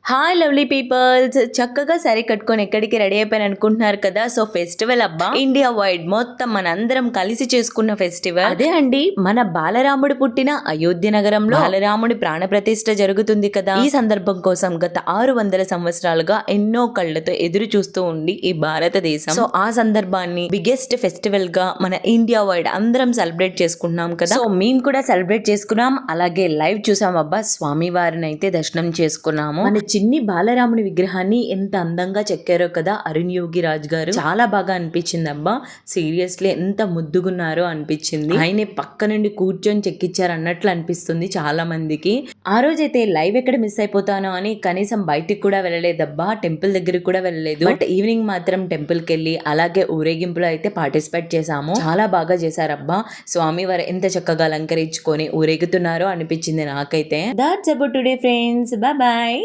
Hi lovely peoples, చక్కగా sorry కట్టుకొని ఎక్కడికి రెడీ అయిపోయాను అనుకుంటున్నారు కదా. సో ఫెస్టివల్ అబ్బా, ఇండియా వైడ్ మొత్తం మనందరం కలిసి చేసుకున్న ఫెస్టివల్ అదే అండి. మన బాలరాముడు పుట్టిన అయోధ్య నగరంలో బాలరాముడి ప్రాణ ప్రతిష్ఠ జరుగుతుంది కదా. ఈ సందర్భం కోసం గత 600 సంవత్సరాలుగా ఎన్నో కళ్ళతో ఎదురు చూస్తూ ఉంది ఈ భారతదేశం. సో ఆ సందర్భాన్ని బిగ్గెస్ట్ ఫెస్టివల్ గా మన ఇండియా వైడ్ అందరం సెలబ్రేట్ చేసుకుంటున్నాం కదా. సో మేము కూడా సెలబ్రేట్ చేసుకున్నాం, అలాగే లైవ్ చూసాం అబ్బా. స్వామి వారిని అయితే దర్శనం చేసుకున్నాము. మన చిన్ని బాలరాముని విగ్రహాన్ని ఎంత అందంగా చెక్కారో కదా అరుణ్ యోగి రాజ్ గారు. చాలా బాగా అనిపించింది అబ్బా. సీరియస్లీ ఎంత ముద్దుగున్నారో అనిపించింది. ఆయనే పక్క నుండి కూర్చొని చెక్కిచ్చారు అన్నట్లు అనిపిస్తుంది చాలా మందికి. ఆ రోజైతే లైవ్ ఎక్కడ మిస్ అయిపోతానో అని కనీసం బయటికి కూడా వెళ్ళలేదబ్బా, టెంపుల్ దగ్గరికి కూడా వెళ్ళలేదు. బట్ ఈవినింగ్ మాత్రం టెంపుల్ కి వెళ్ళి అలాగే ఊరేగింపులో అయితే పార్టిసిపేట్ చేసాము. చాలా బాగా చేశారబ్బా. స్వామి వారు ఎంత చక్కగా అలంకరించుకొని ఊరేగుతున్నారో అనిపించింది నాకైతే. That's about today friends, bye bye.